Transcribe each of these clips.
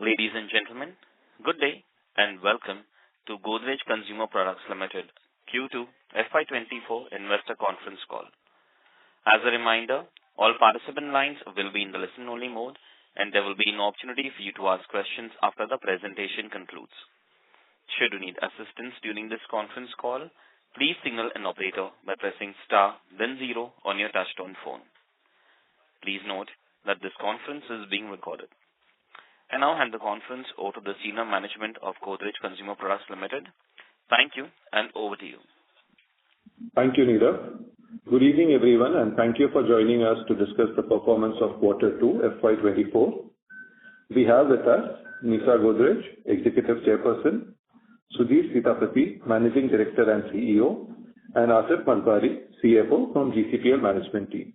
Ladies and gentlemen, good day and welcome to Godrej Consumer Products Limited Q2 FY24 Investor Conference Call. As a reminder, all participant lines will be in the listen-only mode, and there will be an opportunity for you to ask questions after the presentation concludes. Should you need assistance during this conference call, please signal an operator by pressing star then 0 on your touchtone phone. Please note that this conference is being recorded. I now hand the conference over to the senior management of Godrej Consumer Products Limited. Thank you, and over to you. Thank you, Neerav. Good evening, everyone, and thank you for joining us to discuss the performance of Q2 FY24. We have with us Nisa Godrej, Executive Chairperson, Sudhir Sitapati, Managing Director and CEO, and Asif Malpari, CFO from GCPL Management Team.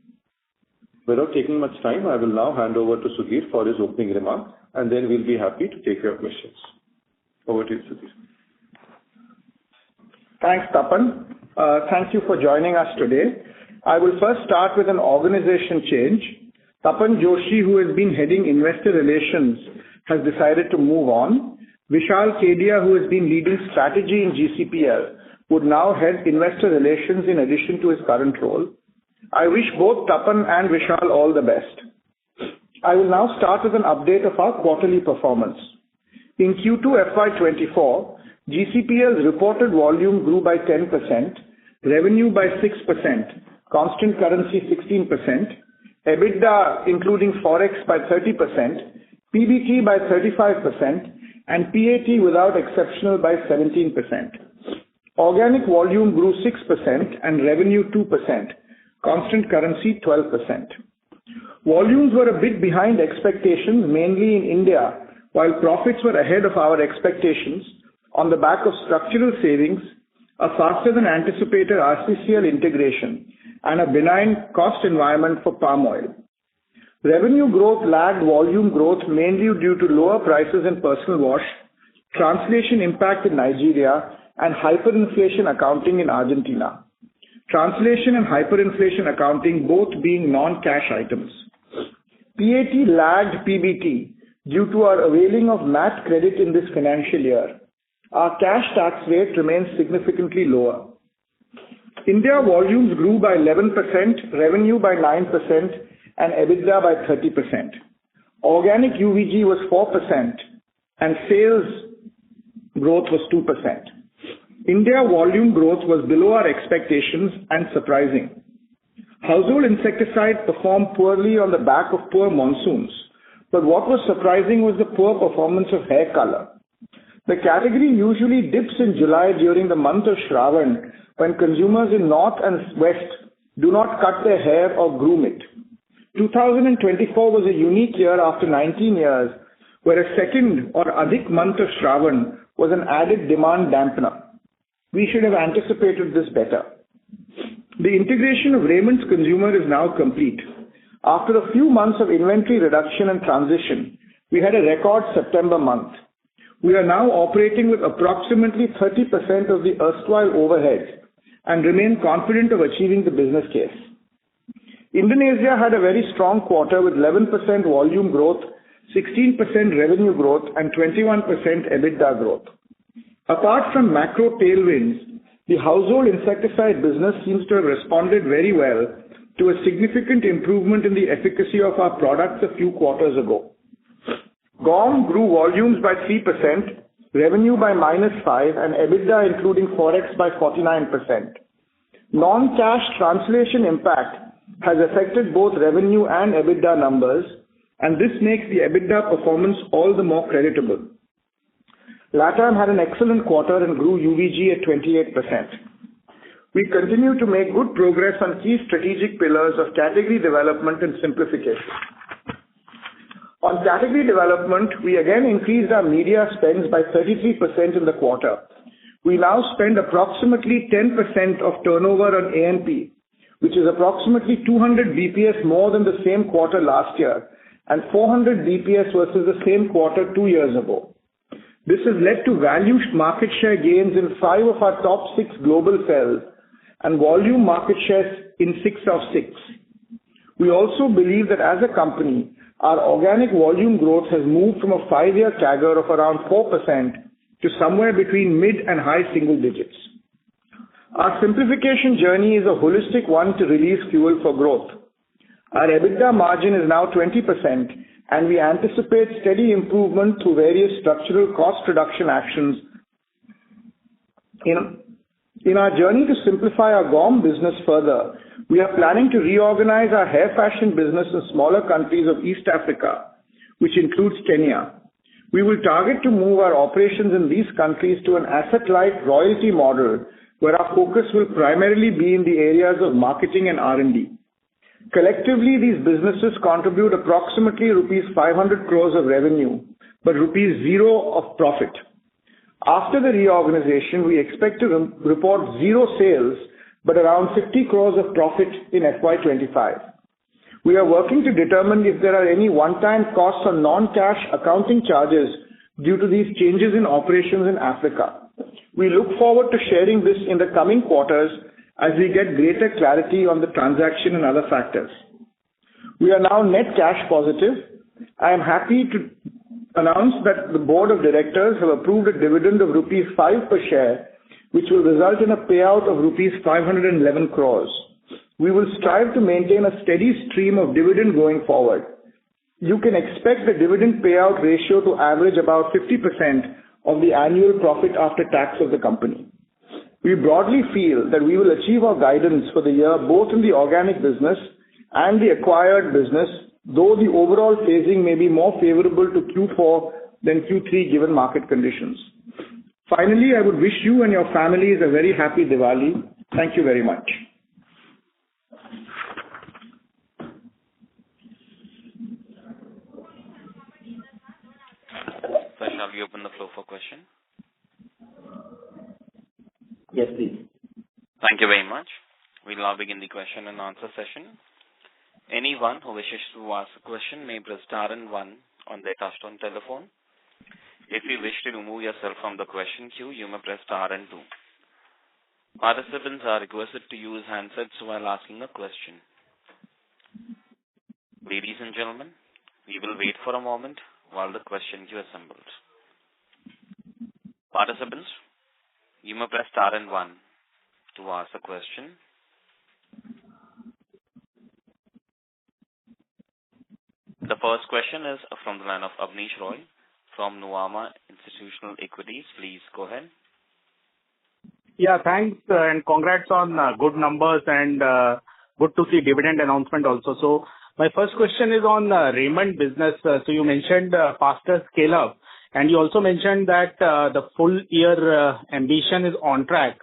Without taking much time, I will now hand over to Sudhir for his opening remarks, and then we'll be happy to take your questions. Over to you, Sudhir. Thanks, Tapan. Thank you for joining us today. I will first start with an organization change. Tapan Joshi, who has been heading investor relations, has decided to move on. Vishal Kedia, who has been leading strategy in GCPL, would now head investor relations in addition to his current role. I wish both Tapan and Vishal all the best. I will now start with an update of our quarterly performance. In Q2 FY24, GCPL's reported volume grew by 10%, revenue by 6%, constant currency 16%, EBITDA including forex by 30%, PBT by 35%, and PAT without exceptional by 17%. Organic volume grew 6% and revenue 2%, constant currency 12%. Volumes were a bit behind expectations, mainly in India, while profits were ahead of our expectations on the back of structural savings, a faster than anticipated RCCL integration, and a benign cost environment for palm oil. Revenue growth lagged volume growth mainly due to lower prices in personal wash, translation impact in Nigeria, and hyperinflation accounting in Argentina. Translation and hyperinflation accounting both being non-cash items. PAT lagged PBT due to our availing of MAT credit in this financial year. Our cash tax rate remains significantly lower. India volumes grew by 11%, revenue by 9%, and EBITDA by 30%. Organic UVG was 4%, and sales growth was 2%. India volume growth was below our expectations and surprising. Household insecticide performed poorly on the back of poor monsoons, but what was surprising was the poor performance of hair color. The category usually dips in July during the month of Shravan, when consumers in north and west do not cut their hair or groom it. 2024 was a unique year after 19 years, where a second or Adhik month of Shravan was an added demand dampener. We should have anticipated this better. The integration of Raymond's Consumer is now complete. After a few months of inventory reduction and transition, we had a record September month. We are now operating with approximately 30% of the erstwhile overhead and remain confident of achieving the business case. Indonesia had a very strong quarter with 11% volume growth, 16% revenue growth, and 21% EBITDA growth. Apart from macro tailwinds, the household insecticide business seems to have responded very well to a significant improvement in the efficacy of our products a few quarters ago. GAUM grew volumes by 3%, revenue by -5%, and EBITDA including forex by 49%. Non-cash translation impact has affected both revenue and EBITDA numbers, and this makes the EBITDA performance all the more creditable. LATAM had an excellent quarter and grew UVG at 28%. We continue to make good progress on key strategic pillars of category development and simplification. On category development, we again increased our media spends by 33% in the quarter. We now spend approximately 10% of turnover on A&P, which is approximately 200 BPS more than the same quarter last year and 400 BPS versus the same quarter 2 years ago. This has led to value market share gains in 5 of our top 6 global cells and volume market shares in 6 of 6. We also believe that as a company, our organic volume growth has moved from a 5-year CAGR of around 4% to somewhere between mid and high single digits. Our simplification journey is a holistic one to release fuel for growth. Our EBITDA margin is now 20%, and we anticipate steady improvement through various structural cost reduction actions. In our journey to simplify our GAUM business further, we are planning to reorganize our hair fashion business in smaller countries of East Africa, which includes Kenya. We will target to move our operations in these countries to an asset-light royalty model, where our focus will primarily be in the areas of marketing and R&D. Collectively, these businesses contribute approximately rupees 500 crores of revenue, but rupees 0 of profit. After the reorganization, we expect to report 0 sales, but around 50 crores of profit in FY25. We are working to determine if there are any one-time costs or non-cash accounting charges due to these changes in operations in Africa. We look forward to sharing this in the coming quarters as we get greater clarity on the transaction and other factors. We are now net cash positive. I am happy to announce that the board of directors have approved a dividend of rupees 5 per share, which will result in a payout of rupees 511 crores. We will strive to maintain a steady stream of dividend going forward. You can expect the dividend payout ratio to average about 50% of the annual profit after tax of the company. We broadly feel that we will achieve our guidance for the year, both in the organic business and the acquired business, though the overall phasing may be more favorable to Q4 than Q3 given market conditions. Finally, I would wish you and your families a very happy Diwali. Thank you very much. So shall we open the floor for question? Yes, please. Thank you very much. We'll now begin the question and answer session. Anyone who wishes to ask a question may press star and 1 on their touchtone telephone. If you wish to remove yourself from the question queue, you may press star and 2. Participants are requested to use handsets while asking a question. Ladies and gentlemen, we will wait for a moment while the question queue assembles. Participants, you may press star and 1 to ask a question. The first question is from the line of Abneesh Roy from Nuvama Institutional Equities. Please go ahead. Yeah, thanks and congrats on good numbers and good to see dividend announcement also. So my first question is on Raymond business. So you mentioned faster scale up, and you also mentioned that the full year ambition is on track.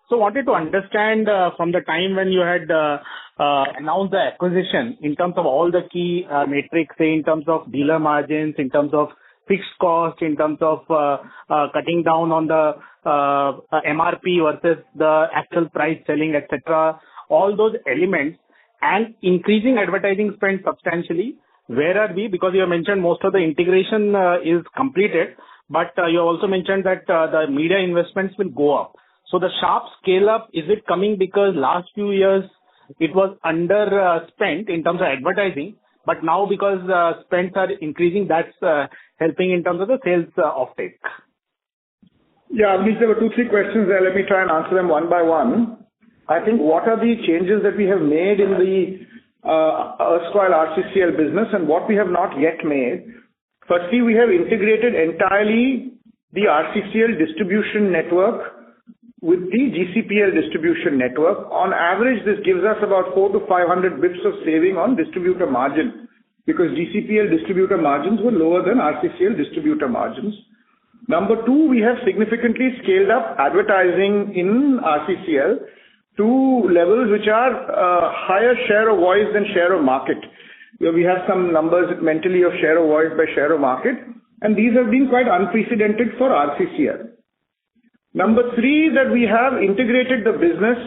So wanted to understand from the time when you had announced the acquisition in terms of all the key metrics, say in terms of dealer margins, in terms of fixed cost, in terms of cutting down on the MRP versus the actual price selling, etc. All those elements and increasing advertising spend substantially. Where are we? Because you have mentioned most of the integration is completed, but you also mentioned that the media investments will go up. So the sharp scale up, is it coming because last few years it was under spent in terms of advertising, but now because spends are increasing, that's helping in terms of the sales offtake? Yeah, Abneesh, there were 2-3 questions there. Let me try and answer them one by one. I think what are the changes that we have made in the erstwhile RCCL business and what we have not yet made. Firstly, we have integrated entirely the RCCL distribution network with the GCPL distribution network. On average, this gives us about 400 to 500 bits of saving on distributor margin, because GCPL distributor margins were lower than RCCL distributor margins. Number 2, we have significantly scaled up advertising in RCCL to levels which are higher share of voice than share of market. We have some numbers mentally of share of voice by share of market, and these have been quite unprecedented for RCCL. Number 3, that we have integrated the business.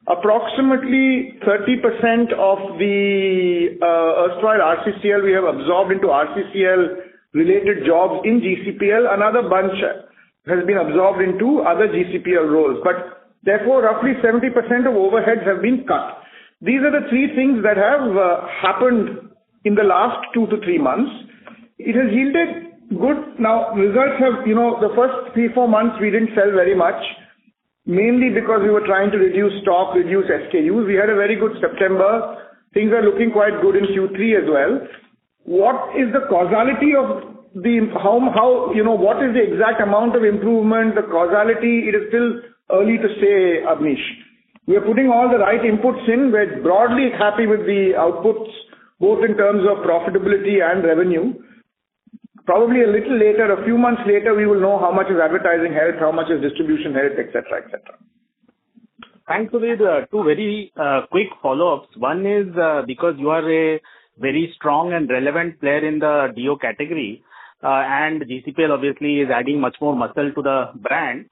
Approximately 30% of the erstwhile RCCL we have absorbed into RCCL related jobs in GCPL. Another bunch has been absorbed into other GCPL roles, but therefore roughly 70% of overheads have been cut. These are the 3 things that have happened in the last 2 to 3 months. It has yielded good. Now, results have, the first 3-4 months we didn't sell very much, mainly because we were trying to reduce stock, reduce SKUs. We had a very good September. Things are looking quite good in Q3 as well. What is the causality of what is the exact amount of improvement, the causality? It is still early to say, Abneesh. We are putting all the right inputs in. We're broadly happy with the outputs, both in terms of profitability and revenue. Probably a little later, a few months later, we will know how much is advertising help, how much is distribution help, etc., etc. Thanks, Sudhir. Two very quick follow-ups. One is because you are a very strong and relevant player in the DO category, and GCPL obviously is adding much more muscle to the brand.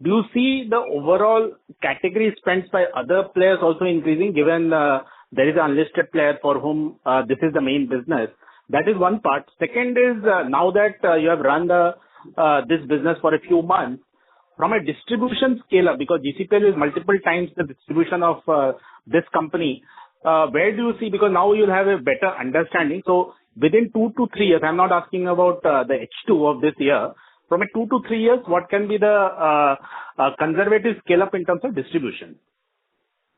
Do you see the overall category spends by other players also increasing, given there is an unlisted player for whom this is the main business? That is one part. Second is now that you have run this business for a few months, from a distribution scale up, because GCPL is multiple times the distribution of this company, where do you see, because now you'll have a better understanding. So within 2 to 3 years, I'm not asking about the H2 of this year, from a 2 to 3 years, what can be the conservative scale up in terms of distribution?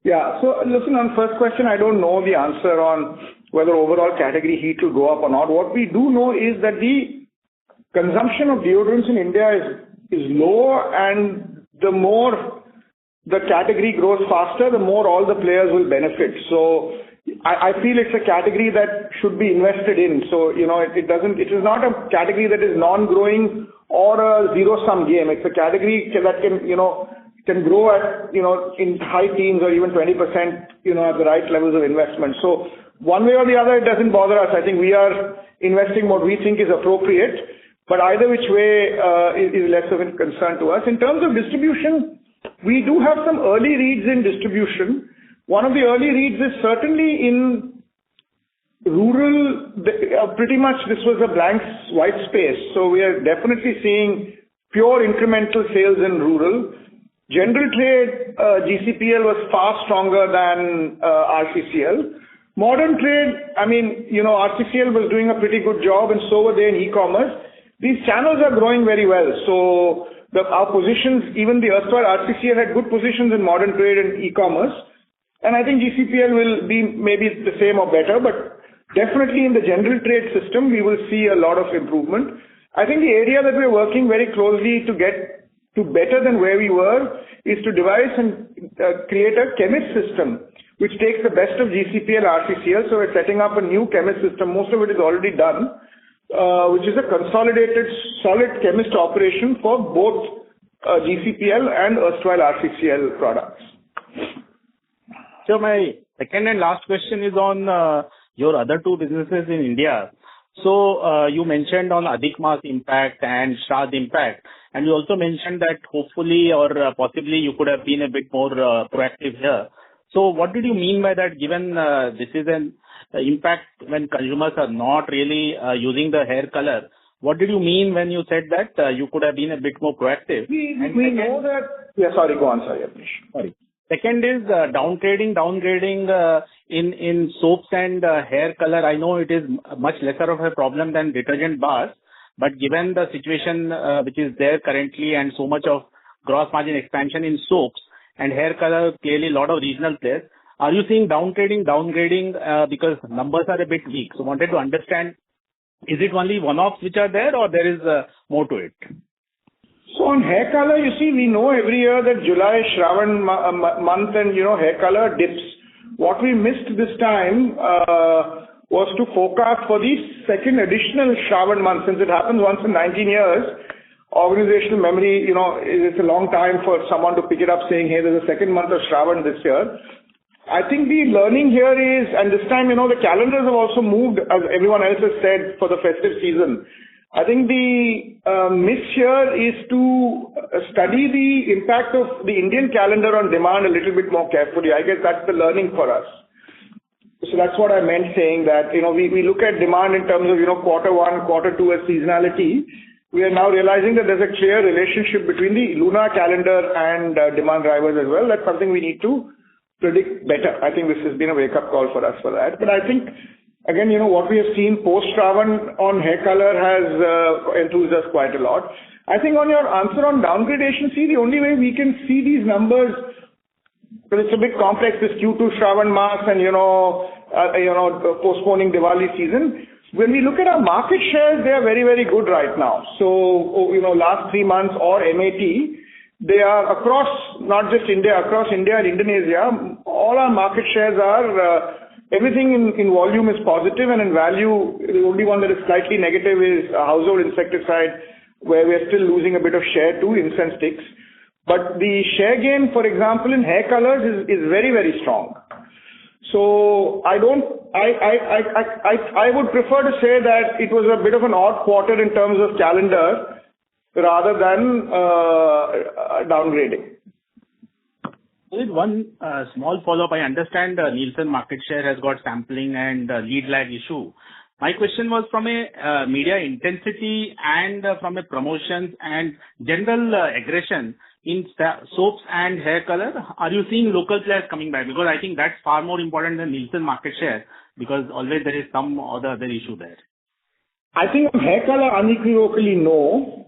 Yeah. So listen, on first question, I don't know the answer on whether overall category heat will go up or not. What we do know is that the consumption of deodorants in India is low, and the more the category grows faster, the more all the players will benefit. So I feel it's a category that should be invested in. So, it is not a category that is non-growing or a zero-sum game. It's a category that can grow at, in high teens or even 20%, at the right levels of investment. So one way or the other, it doesn't bother us. I think we are investing what we think is appropriate, but either which way is less of a concern to us. In terms of distribution, we do have some early reads in distribution. One of the early reads is certainly in rural, pretty much this was a blank white space. So we are definitely seeing pure incremental sales in rural. General trade, GCPL was far stronger than RCCL. Modern trade, RCCL was doing a pretty good job, and so were they in e-commerce. These channels are growing very well. So our positions, even the erstwhile RCCL had good positions in modern trade and e-commerce. And I think GCPL will be maybe the same or better, but definitely in the general trade system, we will see a lot of improvement. I think the area that we're working very closely to get to better than where we were is to devise and create a chemist system, which takes the best of GCPL, RCCL. So we're setting up a new chemist system. Most of it is already done, which is a consolidated solid chemist operation for both GCPL and erstwhile RCCL products. So my second and last question is on your other two businesses in India. So you mentioned on Adhik Maas impact and Shraddh impact, and you also mentioned that hopefully or possibly you could have been a bit more proactive here. So what did you mean by that, given this is an impact when consumers are not really using the hair color? What did you mean when you said that you could have been a bit more proactive? We know that... Yeah, sorry, go on. Sorry, Abneesh. Sorry. Second is downgrading in soaps and hair color. I know it is much lesser of a problem than detergent bars, but given the situation which is there currently and so much of gross margin expansion in soaps and hair color, clearly a lot of regional players, are you seeing downgrading because numbers are a bit weak? So wanted to understand, is it only one-offs which are there or there is more to it? So on hair color, you see, we know every year that July, Shravan month and, hair color dips. What we missed this time was to forecast for the second additional Shravan month. Since it happens once in 19 years, organizational memory, it's a long time for someone to pick it up saying, hey, there's a second month of Shravan this year. I think the learning here is, and this time, the calendars have also moved, as everyone else has said, for the festive season. I think the miss here is to study the impact of the Indian calendar on demand a little bit more carefully. I guess that's the learning for us. So that's what I meant saying that, we look at demand in terms of, quarter one, quarter two as seasonality. We are now realizing that there's a clear relationship between the lunar calendar and demand drivers as well. That's something we need to predict better. I think this has been a wake-up call for us for that. But I think Again, what we have seen post-Shravan on hair color has enthused us quite a lot. I think on your answer on downgradation, the only way we can see these numbers, because it's a bit complex, this Q2 Shravan Mas and, postponing Diwali season. When we look at our market shares, they are very, very good right now. So, last 3 months or MAT, they are across, not just India, across India and Indonesia, all our market shares are, everything in volume is positive, and in value, the only one that is slightly negative is household insecticide, where we are still losing a bit of share to incense sticks. But the share gain, for example, in hair colors is very, very strong. So I would prefer to say that it was a bit of an odd quarter in terms of calendar rather than downgrading. One small follow-up. I understand Nielsen market share has got sampling and lead lag issue. My question was from a media intensity and from a promotions and general aggression in soaps and hair color. Are you seeing local players coming back? Because I think that's far more important than Nielsen market share, because always there is some other issue there. I think on hair color, unequivocally no.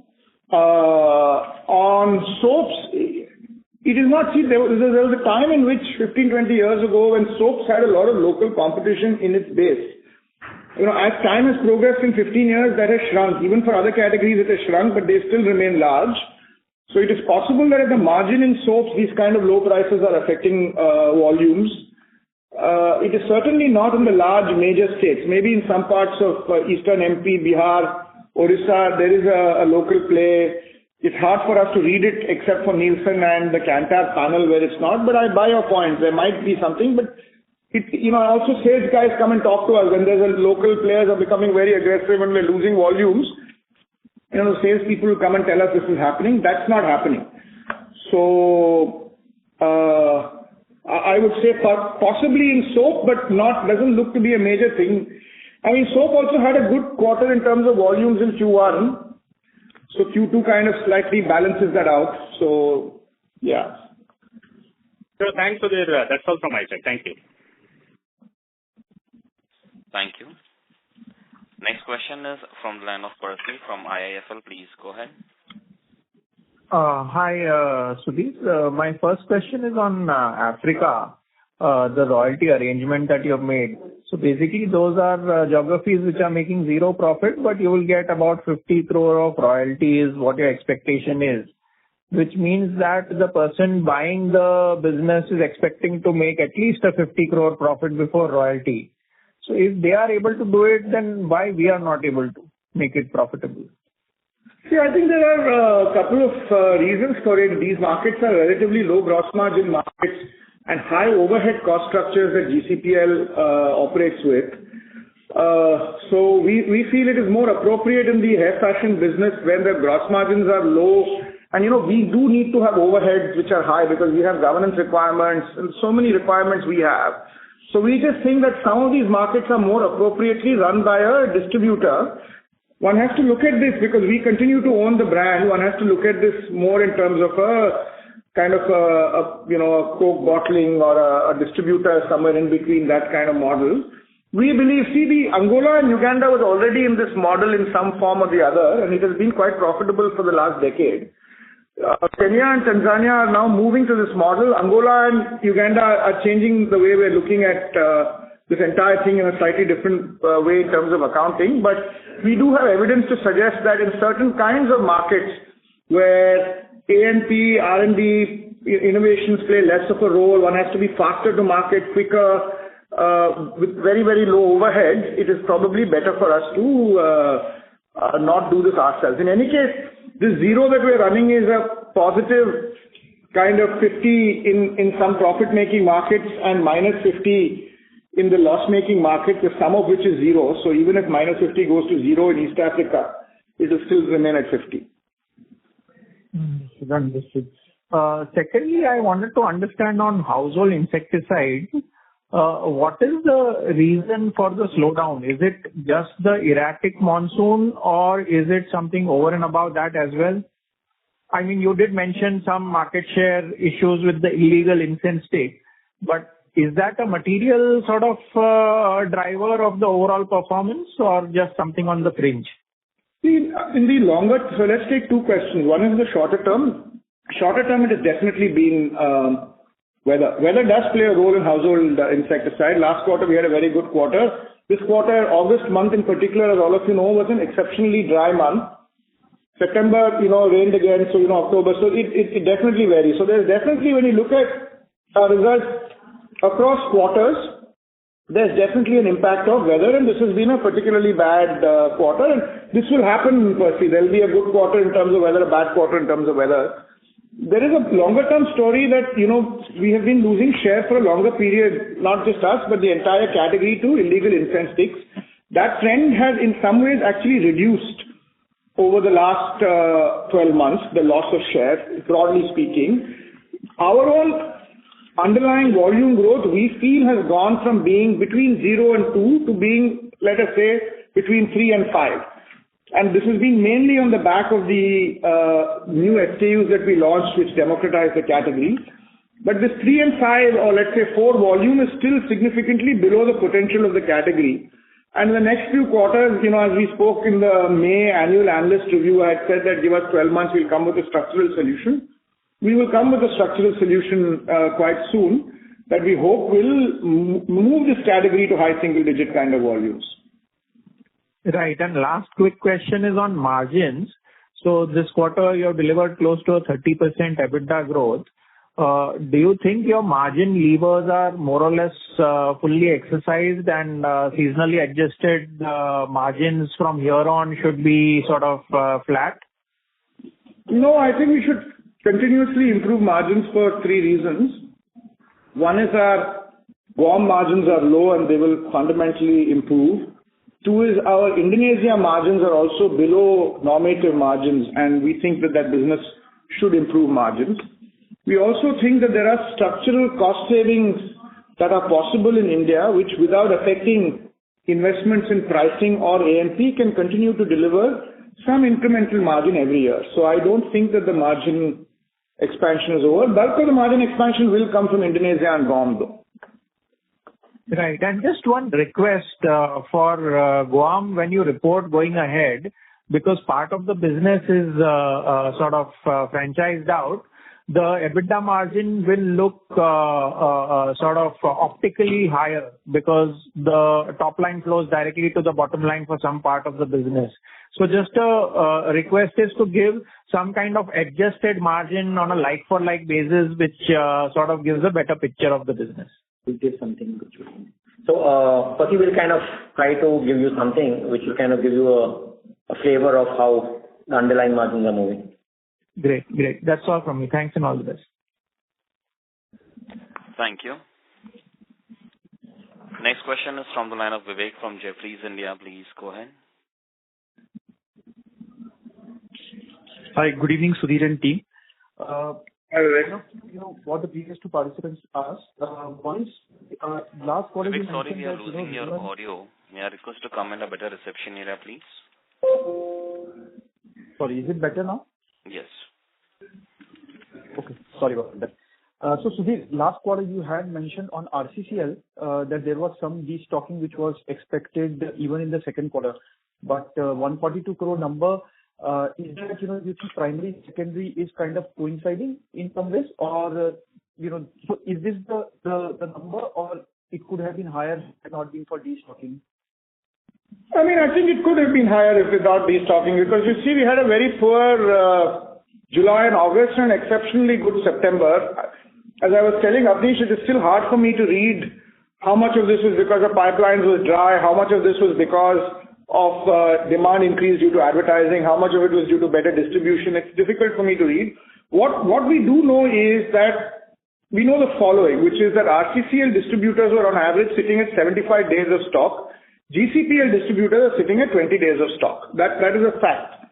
On soaps, it is not. See, there was a time in which 15-20 years ago when soaps had a lot of local competition in its base. As time has progressed in 15 years, that has shrunk. Even for other categories, it has shrunk, but they still remain large. So it is possible that at the margin in soaps, these kind of low prices are affecting volumes. It is certainly not in the large major states. Maybe in some parts of eastern MP, Bihar, Orissa, there is a local play. It's hard for us to read it except for Nielsen and the Kantar panel where it's not. But I buy your point. There might be something, but also sales guys come and talk to us when there's a local players are becoming very aggressive and we're losing volumes. Sales people will come and tell us this is happening. That's not happening. So I would say possibly in soap, but doesn't look to be a major thing. I mean, soap also had a good quarter in terms of volumes in Q1. So Q2 kind of slightly balances that out. So, yeah. So thanks for that's all from my side. Thank you. Thank you. Next question is from the line of Percy from IIFL. Please go ahead. Hi, Sudhir. My first question is on Africa, the royalty arrangement that you have made. So basically, those are geographies which are making zero profit, but you will get about 50 crore of royalty is what your expectation is, which means that the person buying the business is expecting to make at least a 50 crore profit before royalty. So if they are able to do it, then why we are not able to make it profitable? See, I think there are a couple of reasons for it. These markets are relatively low gross margin markets and high overhead cost structures that GCPL operates with. So we feel it is more appropriate in the hair fashion business when the gross margins are low. And we do need to have overheads which are high because we have governance requirements and so many requirements we have. So we just think that some of these markets are more appropriately run by a distributor. One has to look at this because we continue to own the brand. One has to look at this more in terms of a kind of a Coke bottling or a distributor somewhere in between, that kind of model. We believe, the Angola and Uganda was already in this model in some form or the other, and it has been quite profitable for the last decade. Kenya and Tanzania are now moving to this model. Angola and Uganda are changing the way we're looking at this entire thing in a slightly different way in terms of accounting. But we do have evidence to suggest that in certain kinds of markets where A&P, R&D, innovations play less of a role, one has to be faster to market, quicker, with very, very low overheads, it is probably better for us to not do this ourselves. In any case, this zero that we're running is a positive kind of 50 in some profit-making markets and minus 50 in the loss-making markets, the sum of which is zero. So even if minus 50 goes to zero in East Africa, it will still remain at 50. Understood. Secondly, I wanted to understand on household insecticide, what is the reason for the slowdown? Is it just the erratic monsoon or is it something over and above that as well? I mean, you did mention some market share issues with the illegal incense stick, but Is that a material sort of driver of the overall performance or just something on the fringe? See, in the longer, so let's take two questions. One is the shorter term. Shorter term, it has definitely been weather. Weather does play a role in household insecticide. Last quarter, we had a very good quarter. This quarter, August month in particular, as all of you know, was an exceptionally dry month. September, rained again, so, October. So it definitely varies. So there's definitely, when you look at our results across quarters, there's definitely an impact of weather, and this has been a particularly bad quarter, and this will happen, Percy. There'll be a good quarter in terms of weather, a bad quarter in terms of weather. There is a longer term story that, we have been losing share for a longer period, not just us, but the entire category to illegal incense sticks. That trend has in some ways actually reduced over the last 12 months, the loss of share, broadly speaking. Our own underlying volume growth, we feel, has gone from being between 0 and 2 to being, let us say, between 3 and 5. And this has been mainly on the back of the new SKUs that we launched, which democratized the category. But this 3 and 5, or let's say 4 volume, is still significantly below the potential of the category. And in the next few quarters, as we spoke in the May annual analyst review, I had said that give us 12 months, we'll come with a structural solution. We will come with a structural solution quite soon that we hope will move this category to high single-digit kind of volumes. Right. And last quick question is on margins. So this quarter, you have delivered close to a 30% EBITDA growth. Do you think your margin levers are more or less fully exercised and seasonally adjusted margins from here on should be sort of flat? No, I think we should continuously improve margins for 3 reasons. One is our GAUM margins are low and they will fundamentally improve. 2 is our Indonesia margins are also below normative margins, and we think that business should improve margins. We also think that there are structural cost savings that are possible in India, which without affecting investments in pricing or A&P can continue to deliver some incremental margin every year. So I don't think that the margin expansion is over. Bulk of the margin expansion will come from Indonesia and GAUM though. Right. And just one request for GAUM when you report going ahead, because part of the business is sort of franchised out, the EBITDA margin will look sort of optically higher because the top line flows directly to the bottom line for some part of the business. So just a request is to give some kind of adjusted margin on a like-for-like basis, which sort of gives a better picture of the business. We'll give something which will. So, Pati will kind of try to give you something which will kind of give you a flavor of how the underlying margins are moving. Great. That's all from me. Thanks and all the best. Thank you. Next question is from the line of Vivek from Jefferies India. Please go ahead. Hi, good evening, Sudhir and team. Hi, Vivek. What the previous 2 participants asked. One is last quarter. Vivek, sorry, we are losing your audio. May I request to come in a better reception area, please? Sorry, is it better now? Yes. Okay, sorry about that. So Sudhir, last quarter you had mentioned on RCCL that there was some destocking which was expected even in the second quarter. But 142 crore number, is that, you think primary, secondary is kind of coinciding in some ways? Or, so is this the number, or it could have been higher had not been for destocking? I think it could have been higher if without destocking, because you see, we had a very poor July and August and exceptionally good September. As I was telling Avnish, it is still hard for me to read how much of this was because the pipelines was dry, how much of this was because of demand increase due to advertising, how much of it was due to better distribution. It's difficult for me to read. What we do know is that we know the following, which is that RCCL distributors were on average sitting at 75 days of stock. GCPL distributors are sitting at 20 days of stock. That is a fact.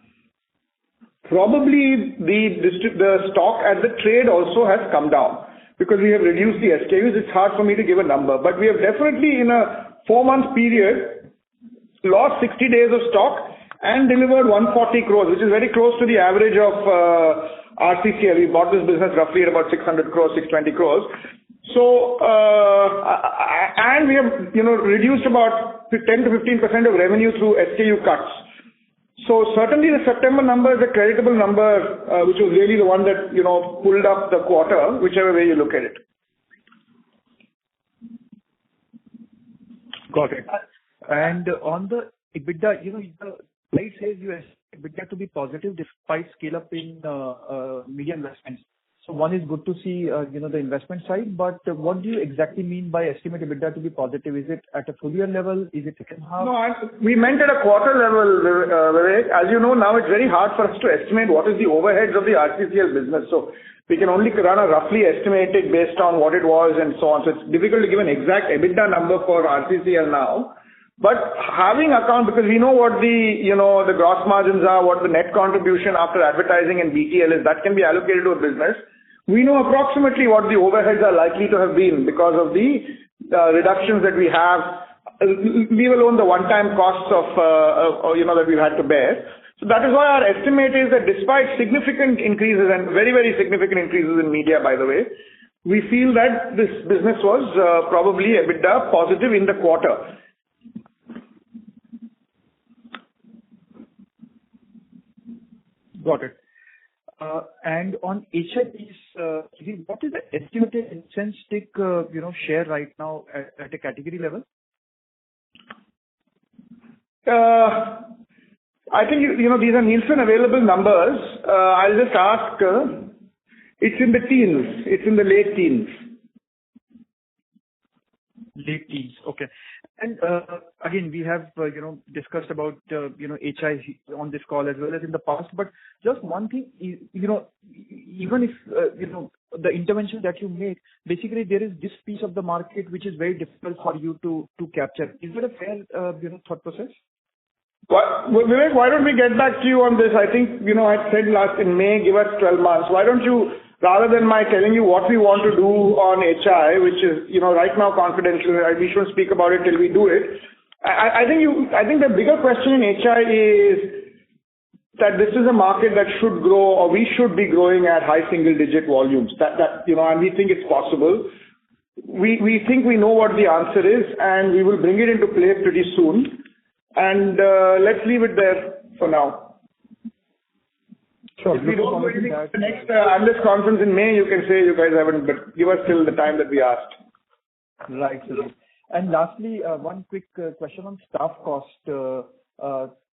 Probably the stock at the trade also has come down because we have reduced the SKUs. It's hard for me to give a number, but we have definitely in a 4-month period lost 60 days of stock and delivered 140 crores, which is very close to the average of RCCL. We bought this business roughly at about 600 crores, 620 crores. So, and we have, reduced about 10 to 15% of revenue through SKU cuts. So certainly the September number is a creditable number, which was really the one that, pulled up the quarter, whichever way you look at it. Got it. And on the EBITDA, the slide says you expect EBITDA to be positive despite scale up in media investments. So one is good to see, the investment side, but what do you exactly mean by estimate EBITDA to be positive? Is it at a full year level? Is it second half? No, we meant at a quarter level, Vivek. As you know, now it's very hard for us to estimate what is the overheads of the RCCL business. So we can only run a roughly estimated based on what it was and so on. So it's difficult to give an exact EBITDA number for RCCL now. But having account, because we know what the gross margins are, what the net contribution after advertising and BTL is, that can be allocated to a business. We know approximately what the overheads are likely to have been because of the reductions that we have, leave alone the one-time costs of, that we've had to bear. So that is why our estimate is that despite significant increases and very, very significant increases in media, by the way, we feel that this business was probably EBITDA positive in the quarter. Got it. And on HI piece, what is the estimated incense stick, share right now at a category level? I think, these are Nielsen available numbers. I'll just ask, it's in the teens. It's in the late teens. Late teens. Okay. And again, we have, discussed about, HI on this call as well as in the past, but just one thing, even if, the intervention that you make, basically there is this piece of the market which is very difficult for you to capture. Is it a fair, thought process? Vivek, why don't we get back to you on this? I think, I said last in May, give us 12 months. Why don't you, rather than my telling you what we want to do on HI, which is, right now confidential, we shouldn't speak about it till we do it. I think the bigger question in HI is that this is a market that should grow, or we should be growing at high single digit volumes. And we think it's possible. We think we know what the answer is, and we will bring it into play pretty soon. And let's leave it there for now. Sure. If we don't do anything at the next analyst conference in May, you can say you guys haven't, but give us till the time that we asked. Right. And lastly, one quick question on staff cost. So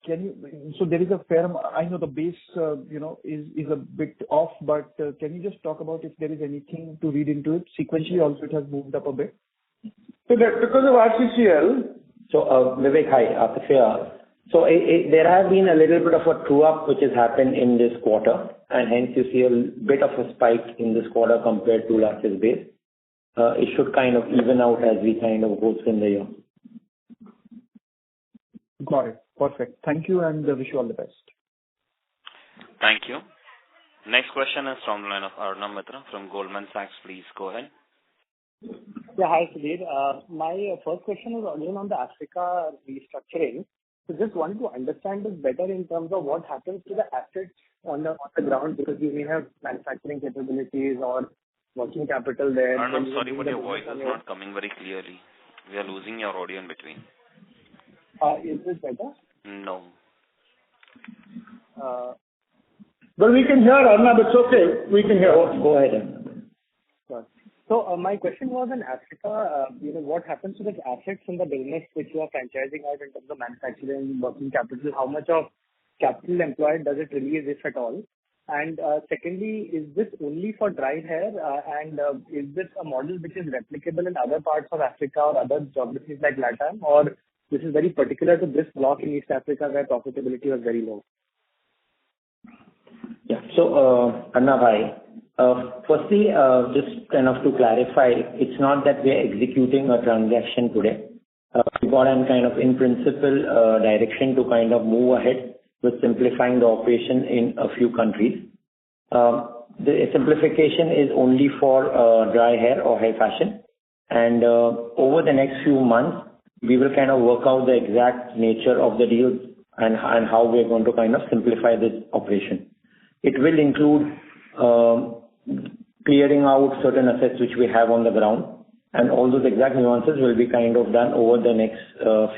there is a fair, I know the base, is a bit off, but can you just talk about if there is anything to read into it? Sequentially also it has moved up a bit. So that because of RCCL. So, Vivek, hi, Atif here. So there has been a little bit of a true-up which has happened in this quarter, and hence you see a bit of a spike in this quarter compared to last year's base. It should kind of even out as we kind of go through in the year. Got it. Perfect. Thank you, and wish you all the best. Thank you. Next question is from the line of Arnab Mitra from Goldman Sachs. Please go ahead. Yeah, hi, Sudhir. My first question is again on the Africa restructuring. So just wanted to understand this better in terms of what happens to the assets on the ground, because you may have manufacturing capabilities or working capital there. I'm sorry, but your voice is not coming very clearly. We are losing your audio in between. Is this better? No. But we can hear, Arnab, it's okay. We can hear. Go ahead. Sure. So my question was in Africa, what happens to the assets in the business which you are franchising out in terms of manufacturing, working capital? How much of capital employed does it release, if at all? And secondly, is this only for dry hair? And is this a model which is replicable in other parts of Africa or other geographies like LATAM? Or this is very particular to this block in East Africa where profitability was very low? Yeah. So, Arnab, hi. Firstly, just kind of to clarify, it's not that we are executing a transaction today. We got an kind of in principle direction to kind of move ahead with simplifying the operation in a few countries. The simplification is only for dry hair or hair fashion. And over the next few months, we will kind of work out the exact nature of the deals and how we're going to kind of simplify this operation. It will include clearing out certain assets which we have on the ground, and all those exact nuances will be kind of done over the next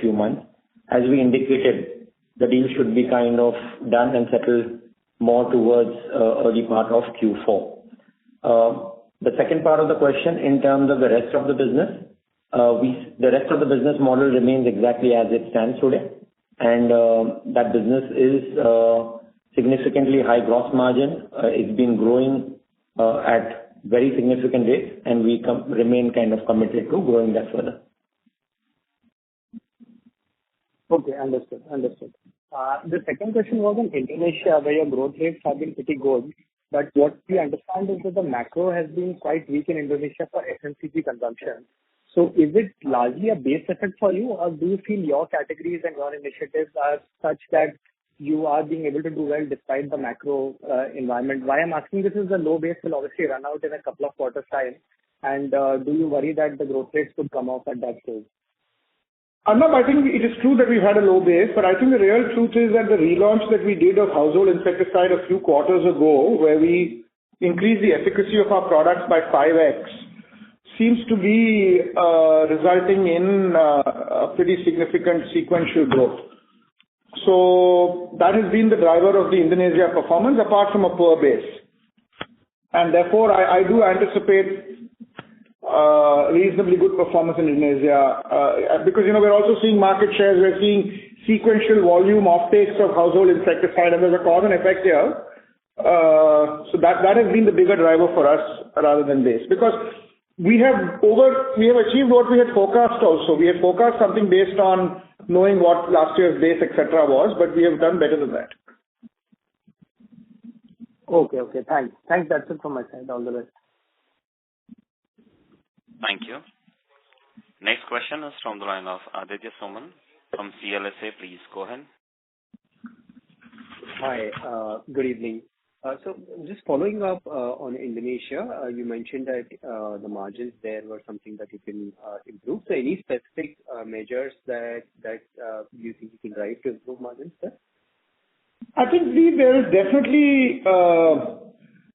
few months. As we indicated, the deal should be kind of done and settled more towards early part of Q4. The second part of the question, in terms of the rest of the business, the rest of the business model remains exactly as it stands today, and that business is significantly high gross margin. It's been growing at very significant rates, and we remain kind of committed to growing that further. Okay, understood. The second question was on Indonesia, where your growth rates have been pretty good. But what we understand is that the macro has been quite weak in Indonesia for FMCG consumption. So is it largely a base effect for you, or do you feel your categories and your initiatives are such that you are being able to do well despite the macro environment? Why I'm asking this is the low base will obviously run out in a couple of quarters' time. And do you worry that the growth rates could come off at that stage? Arnab, I think it is true that we've had a low base, but I think the real truth is that the relaunch that we did of household insecticide a few quarters ago, where we increased the efficacy of our products by 5x, seems to be resulting in a pretty significant sequential growth. So that has been the driver of the Indonesia performance, apart from a poor base. And therefore, I do anticipate reasonably good performance in Indonesia, because, we're also seeing market shares, we're seeing sequential volume offtakes of household insecticide, and there's a cause and effect here. So that has been the bigger driver for us rather than base. Because we have achieved what we had forecast also. We had forecast something based on knowing what last year's base, etc. was, but we have done better than that. Okay, thanks. That's it from my side. All the best. Thank you. Next question is from the line of Aditya Soman from CLSA. Please go ahead. Hi, good evening. So just following up on Indonesia, you mentioned that the margins there were something that you can improve. So any specific measures that you think you can drive to improve margins there? I think there is definitely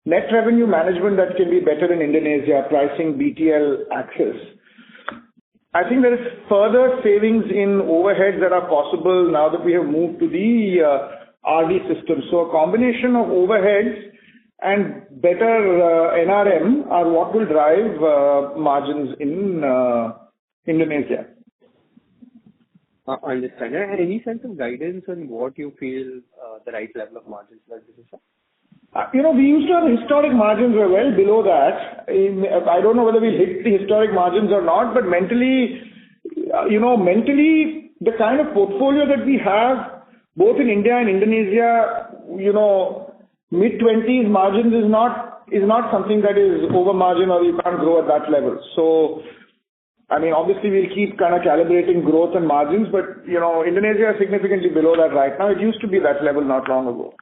net revenue management that can be better in Indonesia, pricing, BTL access. I think there is further savings in overheads that are possible now that we have moved to the RD system. So a combination of overheads and better NRM are what will drive margins in Indonesia. I understand. And any sense of guidance on what you feel the right level of margins for this is? We used to have historic margins were well below that. I don't know whether we'll hit the historic margins or not, but mentally, the kind of portfolio that we have, both in India and Indonesia, mid-20s margins is not something that is over margin or you can't grow at that level. So, obviously we'll keep kind of calibrating growth and margins, but, Indonesia is significantly below that right now. It used to be that level not long ago.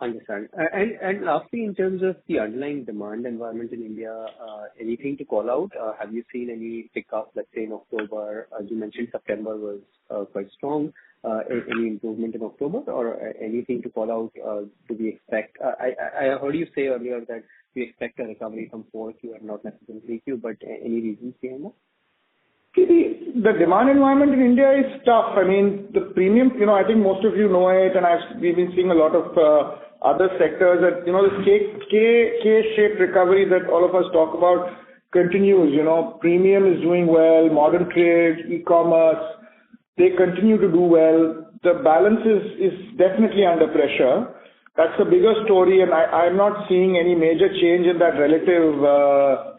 Understand. And lastly, in terms of the underlying demand environment in India, anything to call out? Have you seen any pickup, let's say in October? As you mentioned, September was quite strong. Any improvement in October, or anything to call out? Do we expect? I heard you say earlier that we expect a recovery from 4Q and not necessarily 3Q, but any reasons behind that? The demand environment in India is tough. The premium, I think most of you know it, and we've been seeing a lot of other sectors that, this K-shaped recovery that all of us talk about continues. Premium is doing well, modern trade, e-commerce, they continue to do well. The balance is definitely under pressure. That's the bigger story, and I'm not seeing any major change in that relative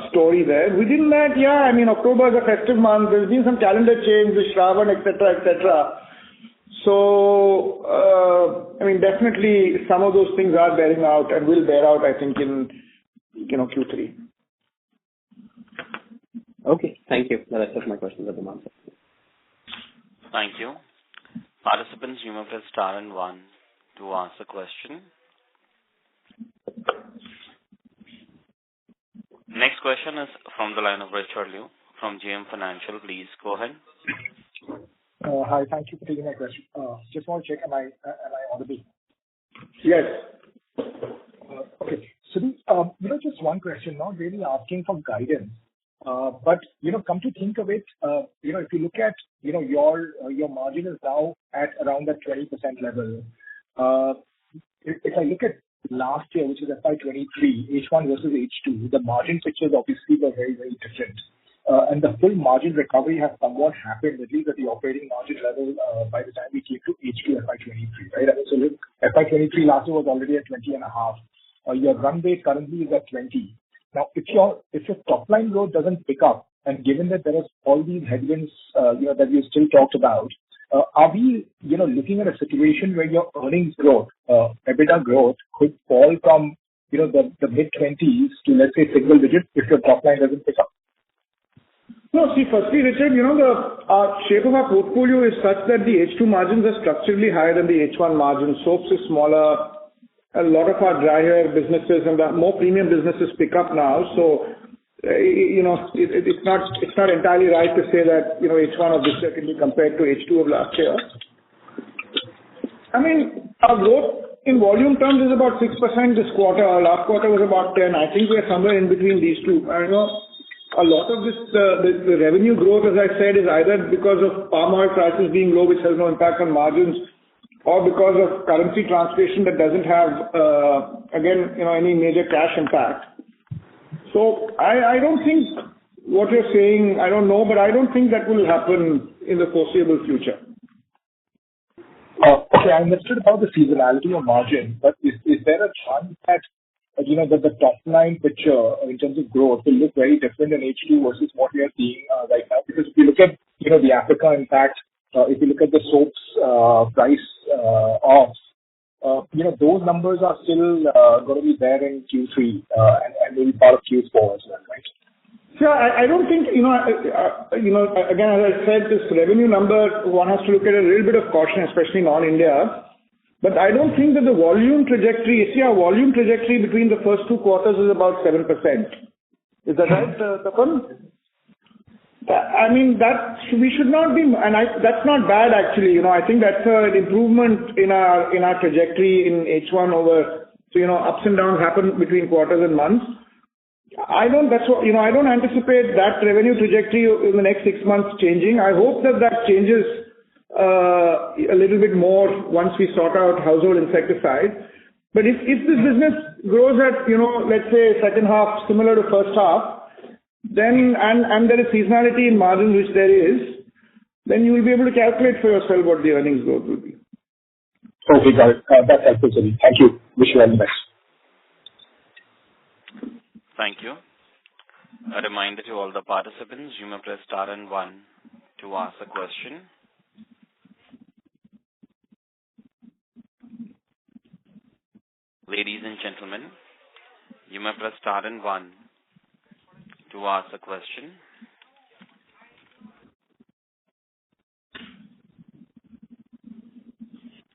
story there. Within that, October is a festive month. There's been some calendar change with Shravan, etc. So, definitely some of those things are bearing out and will bear out, I think, in Q3. Okay, thank you. The rest of my questions have been answered. Thank you. Participants, you may press star and 1 to ask a question. Next question is from the line of Richard Liu from JM Financial. Please go ahead. Hi, thank you for taking my question. Just want to check, am I audible? Yes. Okay. Sudhir, just one question, not really asking for guidance. But, come to think of it, if you look at, your margin is now at around that 20% level. If I look at last year, which is FY23, H1 versus H2, the margin pictures obviously were very, very different. And the full margin recovery has somewhat happened, at least at the operating margin level, by the time we came to H2 FY23, right? I mean, so look, FY23 last year was already at 20.5. Your run rate currently is at 20. Now, if your top line growth doesn't pick up, and given that there is all these headwinds, that you still talked about, are we, looking at a situation where your earnings growth, EBITDA growth could fall from, the mid-20s to, let's say, single digit if your top line doesn't pick up? No, see, firstly, Richard, the shape of our portfolio is such that the H2 margins are structurally higher than the H1 margins. Soaps is smaller. A lot of our dry hair businesses and the more premium businesses pick up now. So, it's not entirely right to say that, H1 of this year can be compared to H2 of last year. I mean, our growth in volume terms is about 6% this quarter. Our last quarter was about 10. I think we're somewhere in between these two. I know a lot of this, the revenue growth, as I said, is either because of palm oil prices being low, which has no impact on margins, or because of currency translation that doesn't have, any major cash impact. So I don't think what you're saying, I don't know, but I don't think that will happen in the foreseeable future. Okay, I understood about the seasonality of margin, but is there a chance that, that the top line picture in terms of growth will look very different in H2 versus what we are seeing right now? Because if you look at, the Africa impact, if you look at the soaps price off, those numbers are still going to be there in Q3 and maybe part of Q4 as well, right? Sure. I don't think, again, as I said, this revenue number, one has to look at a little bit of caution, especially non-India. But I don't think that the volume trajectory, our volume trajectory between the first two quarters is about 7%. Is that right, Tapan? I mean, we should not be, that's not bad actually. I think that's an improvement in our trajectory in H1 over, ups and downs happen between quarters and months. I don't anticipate that revenue trajectory in the next 6 months changing. I hope that changes a little bit more once we sort out household insecticide. But if this business grows at, let's say second half similar to first half, then and there is seasonality in margins, which there is, then you will be able to calculate for yourself what the earnings growth will be. Okay, got it. That's helpful, Sudhir. Thank you. Wish you all the best. Thank you. A reminder to all the participants, you may press star and 1 to ask a question. Ladies and gentlemen, you may press star and 1 to ask a question.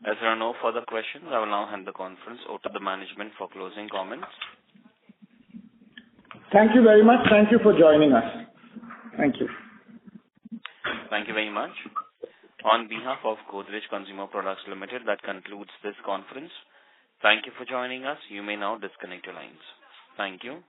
As there are no further questions, I will now hand the conference over to the management for closing comments. Thank you very much. Thank you for joining us. Thank you. Thank you very much. On behalf of Godrej Consumer Products Limited, that concludes this conference. Thank you for joining us. You may now disconnect your lines. Thank you.